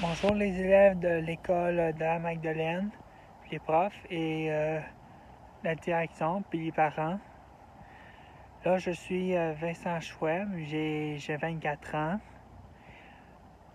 Bonjour les élèves de l'école de la Magdeleine, les profs et la direction, puis les parents. Là, je suis Vincent Chouet, j'ai 24 ans.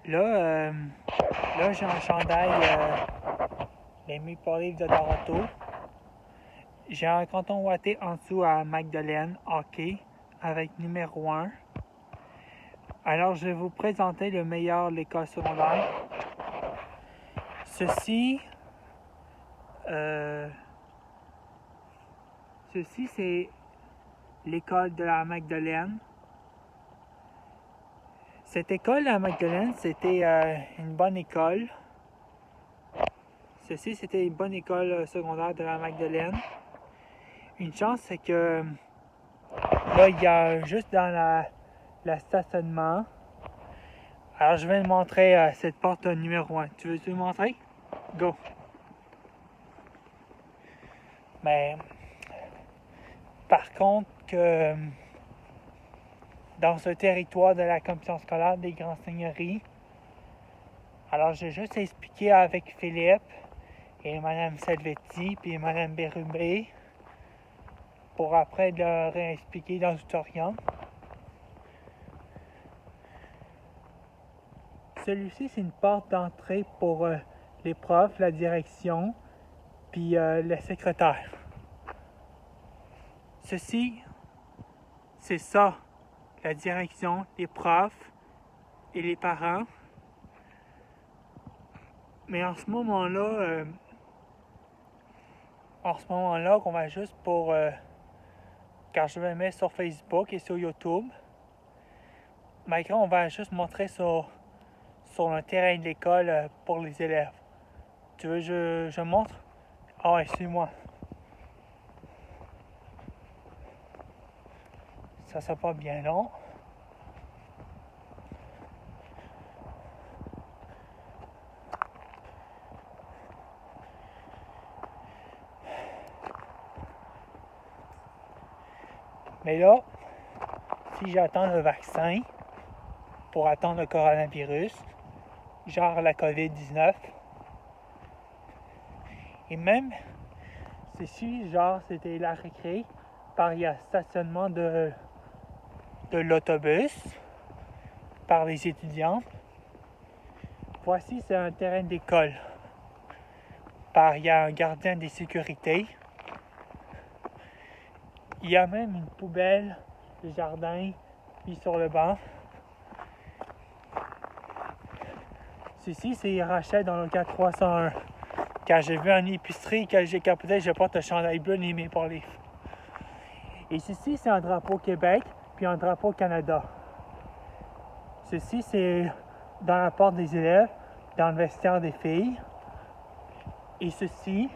Là, j'ai un chandail les Maple Leafs de Toronto. J'ai un canton ouaté en dessous à Magdeleine, hockey, avec numéro 1. Alors, je vais vous présenter le meilleur de l'école secondaire. Ceci, c'est l'école de la Magdeleine. Cette école de la Magdeleine, c'était une bonne école. Ceci, c'était une bonne école secondaire de la Magdeleine. Une chance, c'est que là, il y a juste dans le stationnement. Alors, je vais te montrer cette porte numéro 1. Tu veux-tu me montrer? Go! Mais, par contre, que dans ce territoire de la commission scolaire des Grandes Seigneuries, alors j'ai juste expliqué avec Philippe et Mme Salvetti puis Mme Bérubé pour après leur expliquer dans l'auditorium. Celui-ci, c'est une porte d'entrée pour les profs, la direction, puis le secrétaire. Ceci, c'est ça, la direction, les profs et les parents. Mais en ce moment-là, qu'on va juste pour... quand je vais mettre sur Facebook et sur YouTube, on va juste montrer sur le terrain de l'école pour les élèves. Tu veux que je montre? Ah ouais, suis-moi. Ça sera pas bien long. Mais là, si j'attends le vaccin pour attendre le coronavirus, genre la COVID-19, et même si genre c'était la récré, par il y a stationnement de l'autobus par les étudiants. Voici, c'est un terrain d'école. Il y a un gardien des sécurités. Il y a même une poubelle de jardin puis sur le banc. Ceci, c'est Rachel dans le 4301. Quand j'ai vu en épicerie, que j'ai capoté, je porte un chandail bleu ni Maple Leaf. Et ceci, c'est un drapeau Québec puis un drapeau Canada. Ceci, c'est dans la porte des élèves, dans le vestiaire des filles. Et ceci,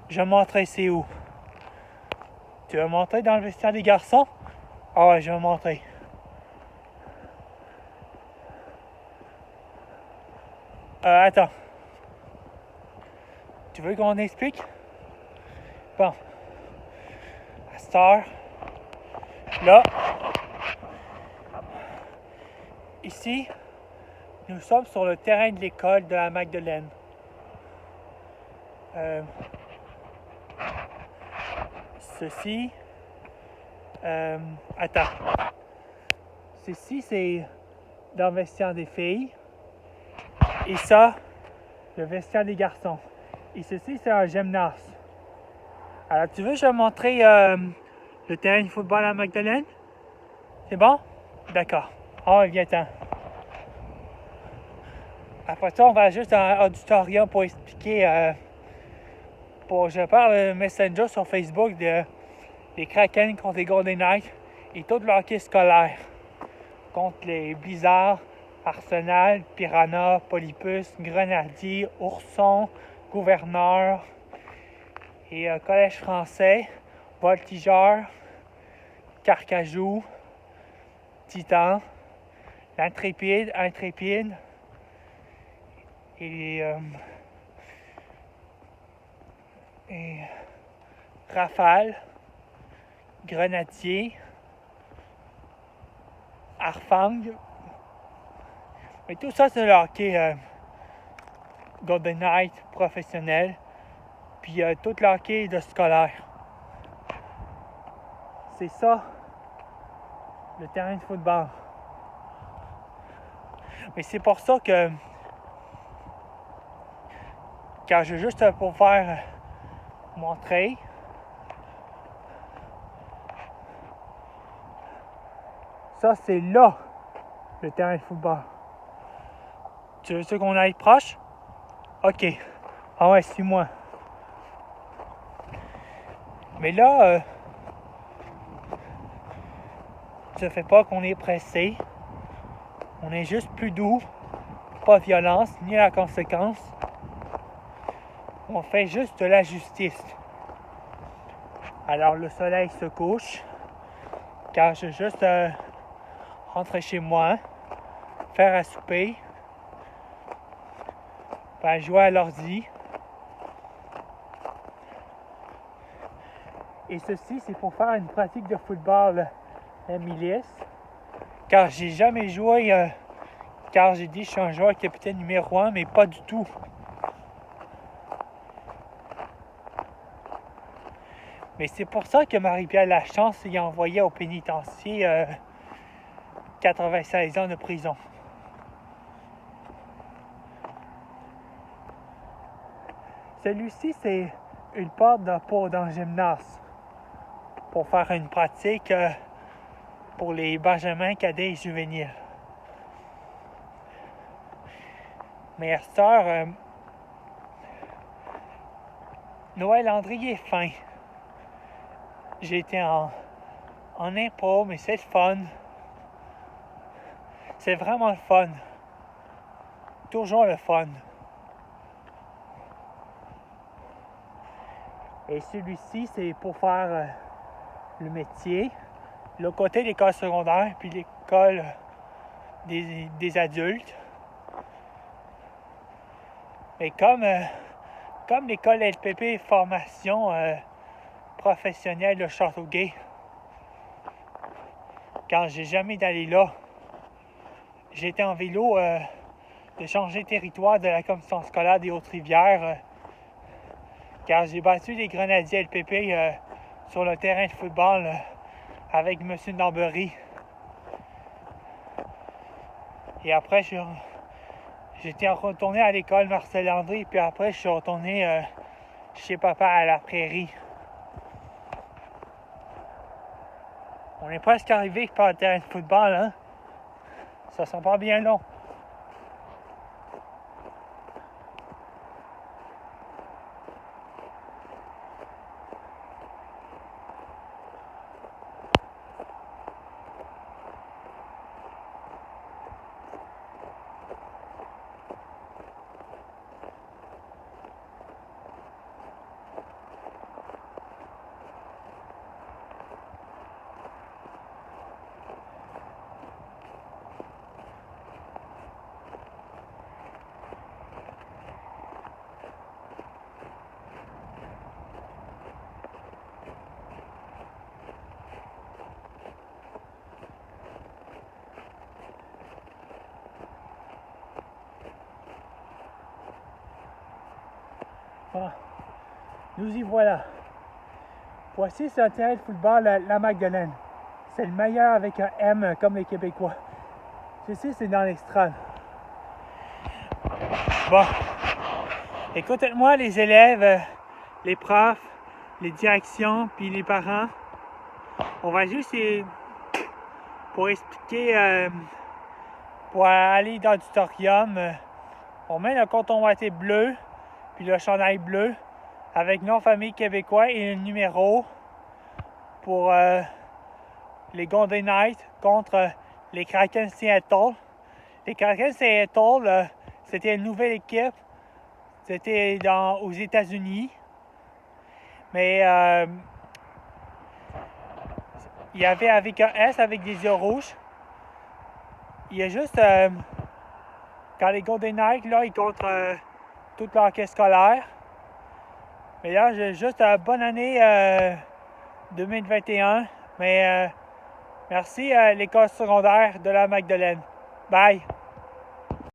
je vais montrer c'est où. Tu veux montrer dans le vestiaire des garçons? Ah ouais, je vais montrer. Attends. Tu veux qu'on explique? Bon. À cette heure, là, ici, nous sommes sur le terrain de l'école de la Magdeleine. Ceci, attends. Ceci, c'est dans le vestiaire des filles. Et ça, le vestiaire des garçons. Et ceci, c'est un gymnase. Alors, tu veux que je vais montrer le terrain de football à Magdeleine? C'est bon? D'accord. Ah, viens-t'en. Après ça, on va juste dans l'auditorium pour expliquer. Je parle Messenger sur Facebook des Kraken contre les Golden Knights et tout le hockey scolaire contre les Blizzards, Arsenal, Piranha, Polypus, Grenadier, Ourson, Gouverneur et Collège français, Voltigeur, Carcajou, Titan, l'Intrépide, Intrépide et Rafale, Grenadier, Arfang. Mais tout ça, c'est le hockey Golden Knight professionnel. Puis tout le hockey de scolaire. C'est ça, le terrain de football. Mais c'est pour ça que quand je juste pour faire montrer, ça c'est là le terrain de football. Tu veux qu'on aille proche? Ok. Ah ouais, suis-moi. Mais là, ça fait pas qu'on est pressé. On est juste plus doux. Pas violence, ni la conséquence. On fait juste de la justice. Alors le soleil se couche. Car je vais juste rentrer chez moi. Faire à souper. Faire jouer à l'ordi. Et ceci, c'est pour faire une pratique de football la milice. Car j'ai jamais joué, car j'ai dit que je suis un joueur capitaine numéro 1, mais pas du tout. Mais c'est pour ça que Marie-Pierre Lachance y a envoyé au pénitencier 96 ans de prison. Celui-ci, c'est une porte pour dans le gymnase. Pour faire une pratique pour les benjamins, cadets et juvéniles. Mais à cette heure, Noël Landry est fin. J'ai été en impro, mais c'est le fun. C'est vraiment le fun. Toujours le fun. Et celui-ci, c'est pour faire le métier. Le côté de l'école secondaire, puis l'école des adultes. Mais comme l'école LPP formation professionnelle de Châteauguay, quand j'ai jamais d'aller là, j'étais en vélo de changer de territoire de la commission scolaire des Hautes-Rivières, car j'ai battu les grenadiers LPP sur le terrain de football avec M. Nambery. Et après, j'étais retourné à l'école Marcel Landry, puis après, je suis retourné chez papa à la prairie. On est presque arrivé par le terrain de football, hein? Ça sent pas bien long. Bon, nous y voilà. Voici c'est un terrain de football la Magdeleine. C'est le meilleur avec un M comme les Québécois. Ceci, c'est dans l'extrême. Bon, écoutez-moi les élèves, les profs, les directions, puis les parents. On va juste pour expliquer, pour aller dans l'auditorium, on met le coton ouaté bleu, puis le chandail bleu, avec nom, famille québécois et le numéro pour les Golden Knights contre les Kraken Seattle. Les Kraken Seattle, c'était une nouvelle équipe. C'était aux États-Unis. Mais il y avait avec un S avec des yeux rouges. Il y a juste quand les Golden Knights, là, ils contre toute l'orchestre scolaire. Mais là, j'ai juste bonne année 2021. Mais merci à l'école secondaire de la Magdeleine. Bye!